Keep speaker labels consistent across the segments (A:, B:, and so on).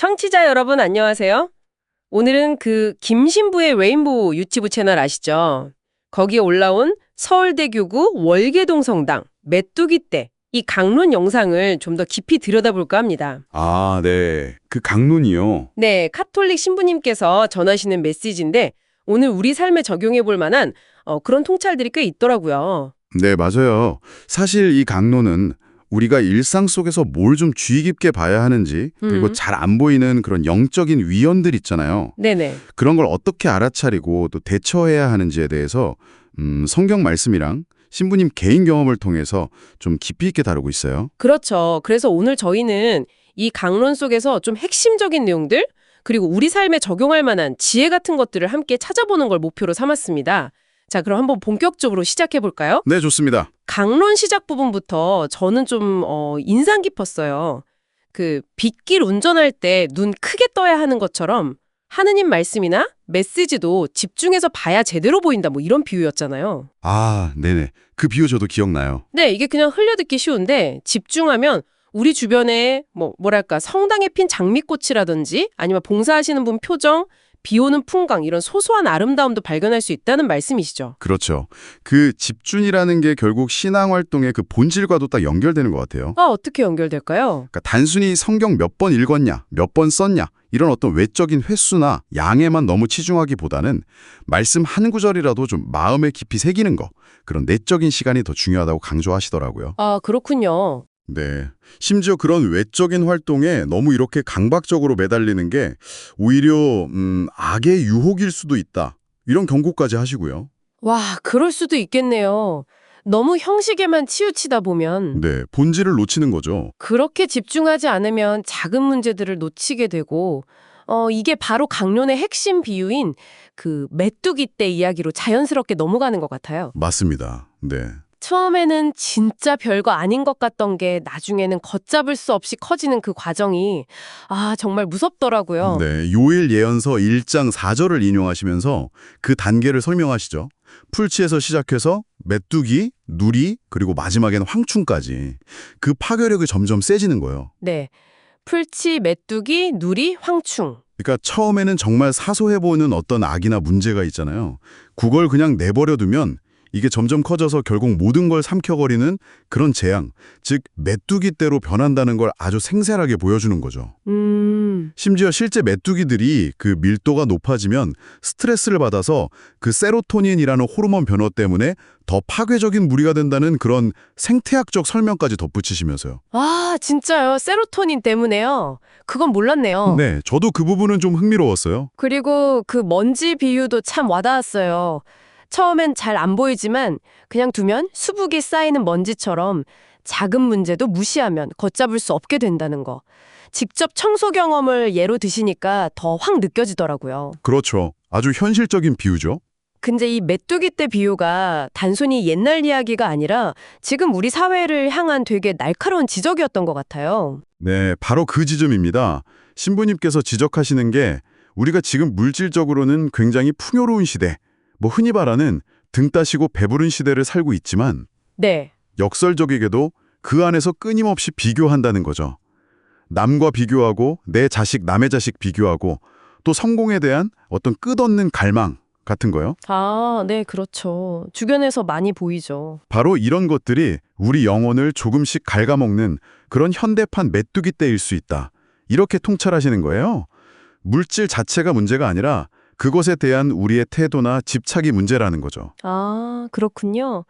A: 청취자 여러분 안녕하세요. 오늘은 그 김신부의 레인보우 유치부 채널 아시죠? 거기에 올라온 서울대교구 월계동 성당 메뚜기 떼 이 강론 영상을 좀 더 깊이 들여다볼까 합니다.
B: 아, 네. 그 강론이요.
A: 네, 카톨릭 신부님께서 전하시는 메시지인데 오늘 우리 삶에 적용해 볼 만한 그런 통찰들이 꽤 있더라고요.
B: 네, 맞아요. 사실 이 강론은 우리가 일상 속에서 뭘 좀 주의 깊게 봐야 하는지, 그리고 잘 안 보이는 그런 영적인 위험들 있잖아요.
A: 네네.
B: 그런 걸 어떻게 알아차리고 또 대처해야 하는지에 대해서 성경 말씀이랑 신부님 개인 경험을 통해서 좀 깊이 있게 다루고 있어요.
A: 그렇죠. 그래서 오늘 저희는 이 강론 속에서 좀 핵심적인 내용들, 그리고 우리 삶에 적용할 만한 지혜 같은 것들을 함께 찾아보는 걸 목표로 삼았습니다. 자, 그럼 한번 본격적으로 시작해 볼까요?
B: 네, 좋습니다.
A: 강론 시작 부분부터 저는 좀 인상 깊었어요. 그 빗길 운전할 때 눈 크게 떠야 하는 것처럼 하느님 말씀이나 메시지도 집중해서 봐야 제대로 보인다 뭐 이런 비유였잖아요.
B: 아, 네네. 그 비유 저도 기억나요.
A: 네, 이게 그냥 흘려듣기 쉬운데 집중하면 우리 주변에 뭐랄까 성당에 핀 장미꽃이라든지 아니면 봉사하시는 분 표정, 비 오는 풍광 이런 소소한 아름다움도 발견할 수 있다는 말씀이시죠.
B: 그렇죠. 그 집중이라는 게 결국 신앙 활동의 그 본질과도 딱 연결되는 것 같아요.
A: 아, 어떻게 연결될까요?
B: 그러니까 단순히 성경 몇 번 읽었냐, 몇 번 썼냐 이런 어떤 외적인 횟수나 양에만 너무 치중하기보다는 말씀 한 구절이라도 좀 마음에 깊이 새기는 거, 그런 내적인 시간이 더 중요하다고 강조하시더라고요.
A: 아, 그렇군요.
B: 네. 심지어 그런 외적인 활동에 너무 이렇게 강박적으로 매달리는 게 오히려 악의 유혹일 수도 있다. 이런 경고까지 하시고요.
A: 와, 그럴 수도 있겠네요. 너무 형식에만 치우치다 보면
B: 네, 본질을 놓치는 거죠.
A: 그렇게 집중하지 않으면 작은 문제들을 놓치게 되고 이게 바로 강론의 핵심 비유인 그 메뚜기 떼 이야기로 자연스럽게 넘어가는 것 같아요.
B: 맞습니다. 네.
A: 처음에는 진짜 별거 아닌 것 같던 게 나중에는 걷잡을 수 없이 커지는 그 과정이 정말 무섭더라고요.
B: 네, 요일 예언서 1장 4절을 인용하시면서 그 단계를 설명하시죠. 풀치에서 시작해서 메뚜기, 누리, 그리고 마지막에는 황충까지 그 파괴력이 점점 세지는 거예요.
A: 네. 풀치, 메뚜기, 누리, 황충.
B: 그러니까 처음에는 정말 사소해 보이는 어떤 악이나 문제가 있잖아요. 그걸 그냥 내버려두면 이게 점점 커져서 결국 모든 걸 삼켜버리는 그런 재앙, 즉 메뚜기떼로 변한다는 걸 아주 생생하게 보여주는 거죠. 심지어 실제 메뚜기들이 그 밀도가 높아지면 스트레스를 받아서 그 세로토닌이라는 호르몬 변화 때문에 더 파괴적인 무리가 된다는 그런 생태학적 설명까지 덧붙이시면서요.
A: 아, 진짜요? 세로토닌 때문에요? 그건 몰랐네요.
B: 네, 저도 그 부분은 좀 흥미로웠어요.
A: 그리고 그 먼지 비유도 참 와닿았어요. 처음엔 잘 안 보이지만 그냥 두면 수북이 쌓이는 먼지처럼 작은 문제도 무시하면 걷잡을 수 없게 된다는 거. 직접 청소 경험을 예로 드시니까 더 확 느껴지더라고요.
B: 그렇죠. 아주 현실적인 비유죠.
A: 근데 이 메뚜기 떼 비유가 단순히 옛날 이야기가 아니라 지금 우리 사회를 향한 되게 날카로운 지적이었던 것 같아요.
B: 네, 바로 그 지점입니다. 신부님께서 지적하시는 게 우리가 지금 물질적으로는 굉장히 풍요로운 시대, 흔히 말하는 등 따시고 배부른 시대를 살고 있지만
A: 네.
B: 역설적이게도 그 안에서 끊임없이 비교한다는 거죠. 남과 비교하고 내 자식, 남의 자식 비교하고 또 성공에 대한 어떤 끝없는 갈망 같은 거요.
A: 아, 네, 그렇죠. 주변에서 많이 보이죠.
B: 바로 이런 것들이 우리 영혼을 조금씩 갉아먹는 그런 현대판 메뚜기 떼일 수 있다. 이렇게 통찰하시는 거예요. 물질 자체가 문제가 아니라 그것에 대한 우리의 태도나 집착이 문제라는 거죠.
A: 아, 그렇군요.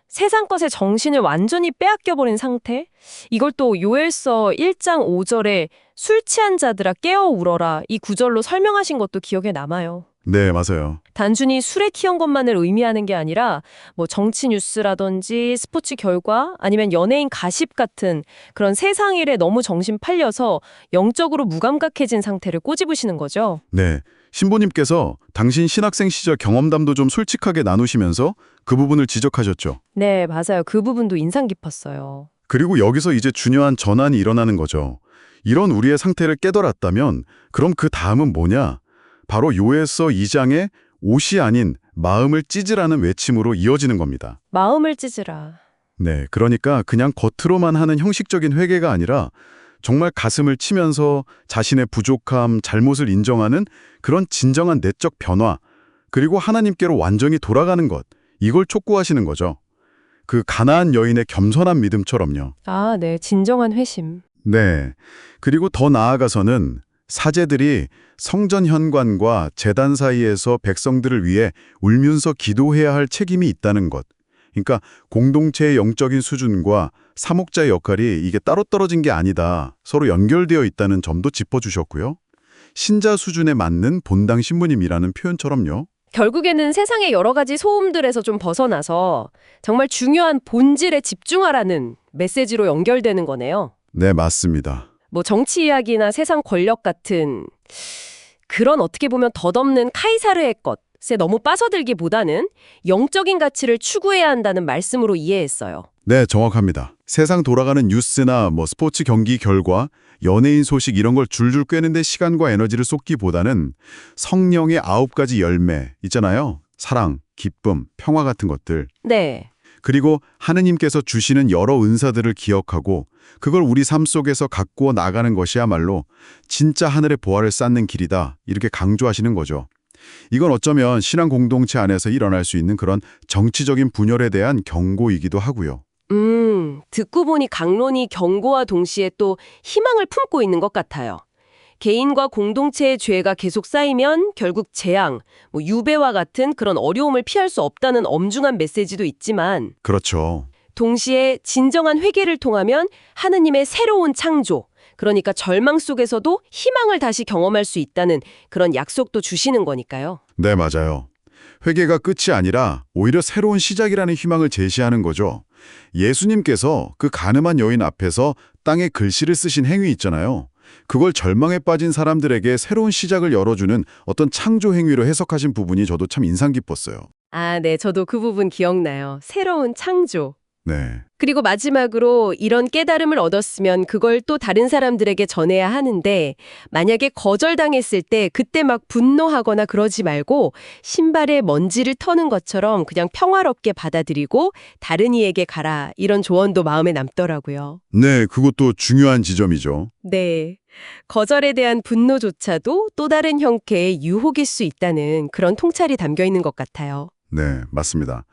A: 세상 것에 정신을 완전히 빼앗겨버린 상태? 이걸 또 요엘서 1장 5절에 술 취한 자들아 깨어 울어라 이 구절로 설명하신 것도 기억에 남아요.
B: 네, 맞아요.
A: 단순히 술에 취한 것만을 의미하는 게 아니라 정치 뉴스라든지 스포츠 결과 아니면 연예인 가십 같은 그런 세상 일에 너무 정신 팔려서 영적으로 무감각해진 상태를 꼬집으시는 거죠.
B: 네, 신부님께서 당신 신학생 시절 경험담도 좀 솔직하게 나누시면서 그 부분을 지적하셨죠.
A: 네, 맞아요. 그 부분도 인상 깊었어요.
B: 그리고 여기서 이제 중요한 전환이 일어나는 거죠. 이런 우리의 상태를 깨달았다면 그럼 그 다음은 뭐냐? 바로 요엘서 2장의 옷이 아닌 마음을 찢으라는 외침으로 이어지는 겁니다.
A: 마음을 찢으라.
B: 네, 그러니까 그냥 겉으로만 하는 형식적인 회개가 아니라 정말 가슴을 치면서 자신의 부족함, 잘못을 인정하는 그런 진정한 내적 변화, 그리고 하나님께로 완전히 돌아가는 것, 이걸 촉구하시는 거죠. 그 가나안 여인의 겸손한 믿음처럼요.
A: 아, 네. 진정한 회심.
B: 네. 그리고 더 나아가서는 사제들이 성전 현관과 제단 사이에서 백성들을 위해 울면서 기도해야 할 책임이 있다는 것. 그러니까 공동체의 영적인 수준과 사목자의 역할이 이게 따로 떨어진 게 아니다. 서로 연결되어 있다는 점도 짚어주셨고요. 신자 수준에 맞는 본당 신부님이라는 표현처럼요.
A: 결국에는 세상의 여러 가지 소음들에서 좀 벗어나서 정말 중요한 본질에 집중하라는 메시지로 연결되는 거네요.
B: 네, 맞습니다.
A: 뭐 정치 이야기나 세상 권력 같은 그런 어떻게 보면 덧없는 카이사르의 것에 너무 빠져들기보다는 영적인 가치를 추구해야 한다는 말씀으로 이해했어요.
B: 네, 정확합니다. 세상 돌아가는 뉴스나 스포츠 경기 결과, 연예인 소식 이런 걸 줄줄 꿰는데 시간과 에너지를 쏟기보다는 성령의 9가지 열매 있잖아요. 사랑, 기쁨, 평화 같은 것들.
A: 네.
B: 그리고 하느님께서 주시는 여러 은사들을 기억하고 그걸 우리 삶 속에서 가꾸어 나가는 것이야말로 진짜 하늘의 보화를 쌓는 길이다. 이렇게 강조하시는 거죠. 이건 어쩌면 신앙 공동체 안에서 일어날 수 있는 그런 정치적인 분열에 대한 경고이기도 하고요.
A: 듣고 보니 강론이 경고와 동시에 또 희망을 품고 있는 것 같아요. 개인과 공동체의 죄가 계속 쌓이면 결국 재앙, 유배와 같은 그런 어려움을 피할 수 없다는 엄중한 메시지도 있지만
B: 그렇죠.
A: 동시에 진정한 회개를 통하면 하느님의 새로운 창조, 그러니까 절망 속에서도 희망을 다시 경험할 수 있다는 그런 약속도 주시는 거니까요.
B: 네, 맞아요. 회개가 끝이 아니라 오히려 새로운 시작이라는 희망을 제시하는 거죠. 예수님께서 그 가늠한 여인 앞에서 땅에 글씨를 쓰신 행위 있잖아요. 그걸 절망에 빠진 사람들에게 새로운 시작을 열어주는 어떤 창조 행위로 해석하신 부분이 저도 참 인상 깊었어요.
A: 아, 네. 저도 그 부분 기억나요. 새로운 창조.
B: 네.
A: 그리고 마지막으로 이런 깨달음을 얻었으면 그걸 또 다른 사람들에게 전해야 하는데 만약에 거절당했을 때 그때 막 분노하거나 그러지 말고 신발에 먼지를 터는 것처럼 그냥 평화롭게 받아들이고 다른 이에게 가라 이런 조언도 마음에 남더라고요.
B: 네, 그것도 중요한 지점이죠.
A: 네. 거절에 대한 분노조차도 또 다른 형태의 유혹일 수 있다는 그런 통찰이 담겨 있는 것 같아요.
B: 네, 맞습니다.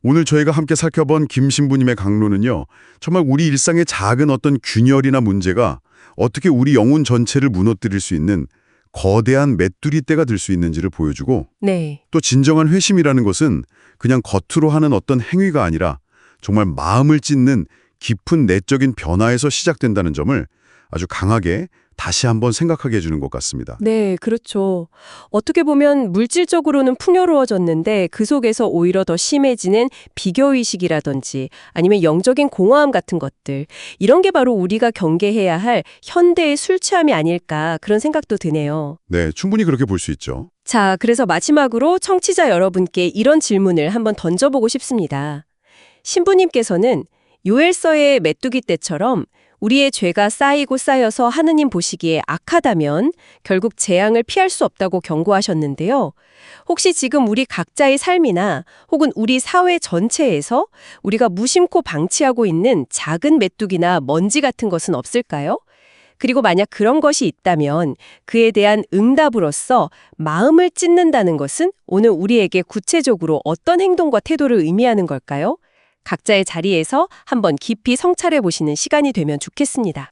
B: 오늘 저희가 함께 살펴본 김 신부님의 강론은요, 정말 우리 일상의 작은 어떤 균열이나 문제가 어떻게 우리 영혼 전체를 무너뜨릴 수 있는 거대한 메뚜리떼가 될 수 있는지를 보여주고
A: 네.
B: 또 진정한 회심이라는 것은 그냥 겉으로 하는 어떤 행위가 아니라 정말 마음을 찢는 깊은 내적인 변화에서 시작된다는 점을 아주 강하게 다시 한번 생각하게 해주는 것 같습니다.
A: 네, 그렇죠. 어떻게 보면 물질적으로는 풍요로워졌는데 그 속에서 오히려 더 심해지는 비교의식이라든지 아니면 영적인 공허함 같은 것들. 이런 게 바로 우리가 경계해야 할 현대의 술 취함이 아닐까 그런 생각도 드네요.
B: 네, 충분히 그렇게 볼 수 있죠.
A: 자, 그래서 마지막으로 청취자 여러분께 이런 질문을 한번 던져보고 싶습니다. 신부님께서는 요엘서의 메뚜기 떼처럼 우리의 죄가 쌓이고 쌓여서 하느님 보시기에 악하다면 결국 재앙을 피할 수 없다고 경고하셨는데요. 혹시 지금 우리 각자의 삶이나 혹은 우리 사회 전체에서 우리가 무심코 방치하고 있는 작은 메뚜기나 먼지 같은 것은 없을까요? 그리고 만약 그런 것이 있다면 그에 대한 응답으로서 마음을 찢는다는 것은 오늘 우리에게 구체적으로 어떤 행동과 태도를 의미하는 걸까요? 각자의 자리에서 한번 깊이 성찰해 보시는 시간이 되면 좋겠습니다.